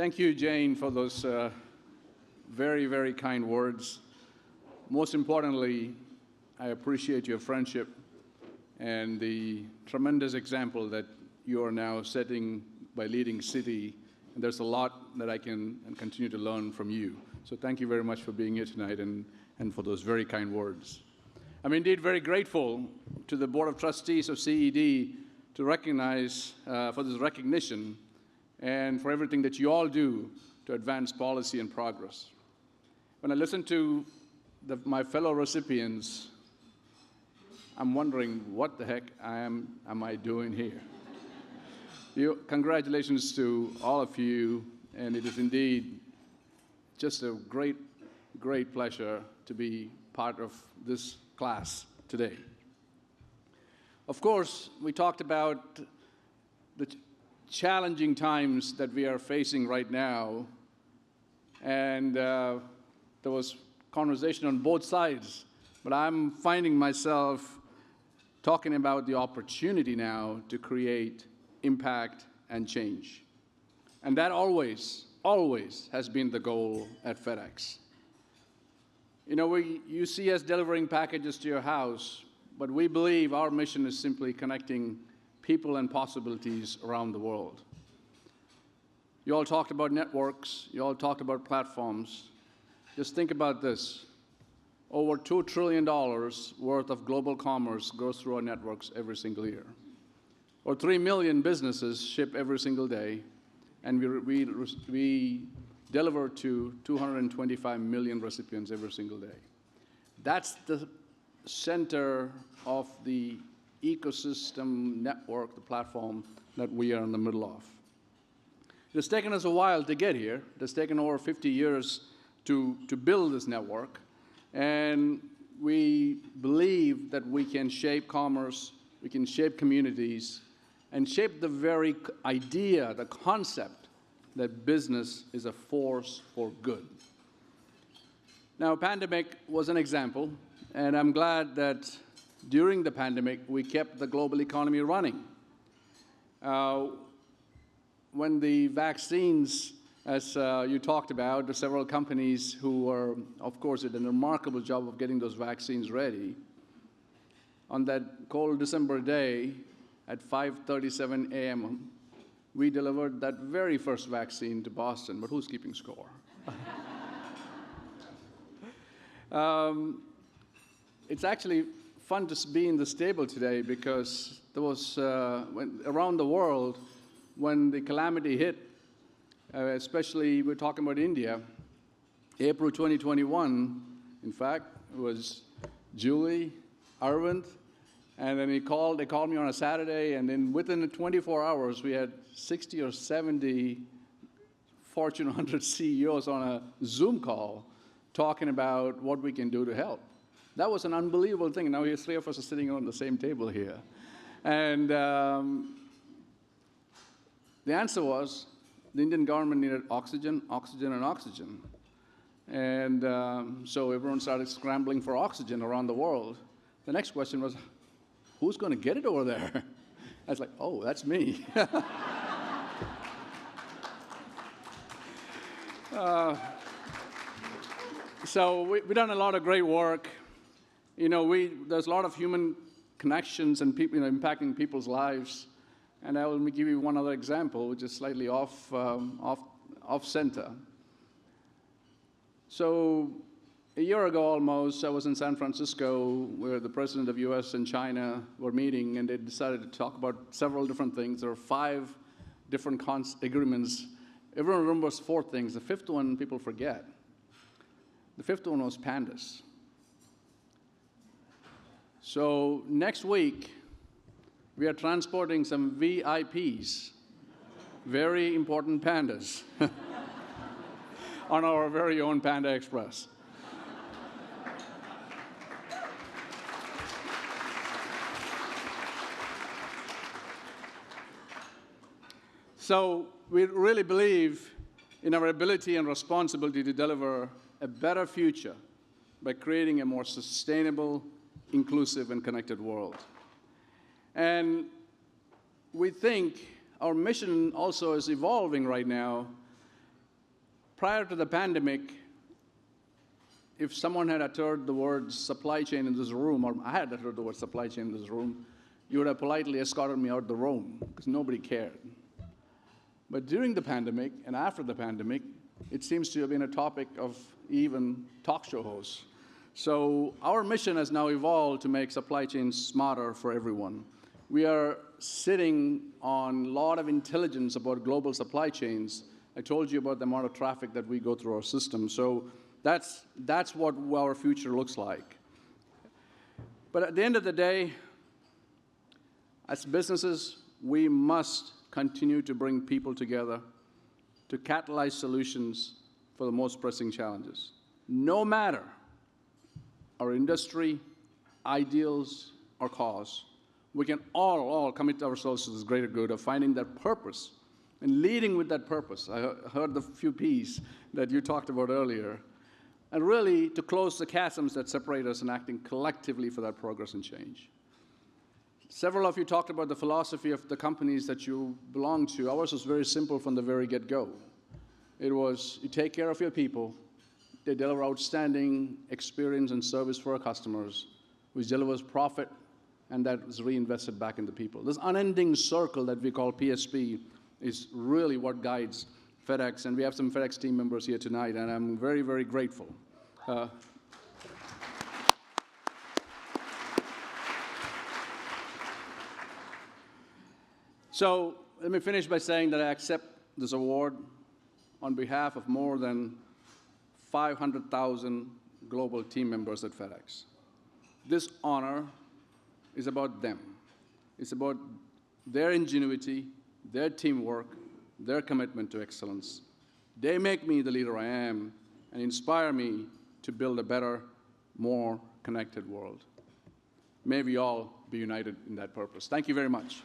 Thank you, Jane, for those very, very kind words. Most importantly, I appreciate your friendship and the tremendous example that you are now setting by leading Citi. And there's a lot that I can and continue to learn from you. So thank you very much for being here tonight and for those very kind words. I'm indeed very grateful to the Board of Trustees of CED to recognize for this recognition and for everything that you all do to advance policy and progress. When I listen to my fellow recipients, I'm wondering what the heck am I doing here? Congratulations to all of you, and it is indeed just a great, great pleasure to be part of this class today. Of course, we talked about the challenging times that we are facing right now, and there was conversation on both sides, but I'm finding myself talking about the opportunity now to create impact and change. And that always, always has been the goal at FedEx. You know, you see us delivering packages to your house, but we believe our mission is simply connecting people and possibilities around the world. You all talked about networks. You all talked about platforms. Just think about this. Over $2 trillion worth of global commerce goes through our networks every single year. Or 3 million businesses ship every single day, and we deliver to 225 million recipients every single day. That's the center of the ecosystem network, the platform that we are in the middle of. It has taken us a while to get here. It has taken over 50 years to build this network, and we believe that we can shape commerce, we can shape communities, and shape the very idea, the concept that business is a force for good. Now, pandemic was an example, and I'm glad that during the pandemic, we kept the global economy running. When the vaccines, as you talked about, the several companies who were, of course, did a remarkable job of getting those vaccines ready, on that cold December day at 5:37 a.m., we delivered that very first vaccine to Boston, but who's keeping score? It's actually fun to be in this table today because there was, around the world, when the calamity hit, especially we're talking about India, April 2021, in fact, it was Julie, Arvind, and then they called me on a Saturday, and then within 24 hours, we had 60 or 70 Fortune 100 CEOs on a Zoom call talking about what we can do to help. That was an unbelievable thing. Now, three of us are sitting on the same table here. And the answer was the Indian government needed oxygen, oxygen, and oxygen. And so everyone started scrambling for oxygen around the world. The next question was, who's going to get it over there? I was like, oh, that's me. So we've done a lot of great work. You know, there's a lot of human connections and people, impacting people's lives. And I will give you one other example, which is slightly off center. So a year ago almost, I was in San Francisco where the president of US and China were meeting, and they decided to talk about several different things. There were 5 different agreements. Everyone remembers 4 things. The 5th one people forget. The 5th one was pandas. So next week, we are transporting some VIPs, very important pandas, on our very own Panda Express. So we really believe in our ability and responsibility to deliver a better future by creating a more sustainable, inclusive, and connected world. And we think our mission also is evolving right now prior to the pandemic, if someone had uttered the word supply chain in this room, or I had uttered the word supply chain in this room, you would have politely escorted me out the room, because nobody cared. But during the pandemic and after the pandemic, it seems to have been a topic of even talk show hosts. So our mission has now evolved to make supply chains smarter for everyone. We are sitting on a lot of intelligence about global supply chains. I told you about the amount of traffic that we go through our system. So that's what our future looks like. But at the end of the day, as businesses, we must continue to bring people together to catalyze solutions for the most pressing challenges. No matter our industry, ideals, or cause, we can all commit ourselves to this greater good of finding that purpose and leading with that purpose. I heard the few P's that you talked about earlier. And really to close the chasms that separate us and acting collectively for that progress and change. Several of you talked about the philosophy of the companies that you belong to. Ours was very simple from the very get-go. It was, you take care of your people, they deliver outstanding experience and service for our customers, which delivers profit, and that is reinvested back into people. This unending circle that we call PSP is really what guides FedEx, and we have some FedEx team members here tonight, and I'm very, very grateful. So let me finish by saying that I accept this award on behalf of more than 500,000 global team members at FedEx. This honor is about them. It's about their ingenuity, their teamwork, their commitment to excellence. They make me the leader I am and inspire me to build a better, more connected world. May we all be united in that purpose. Thank you very much.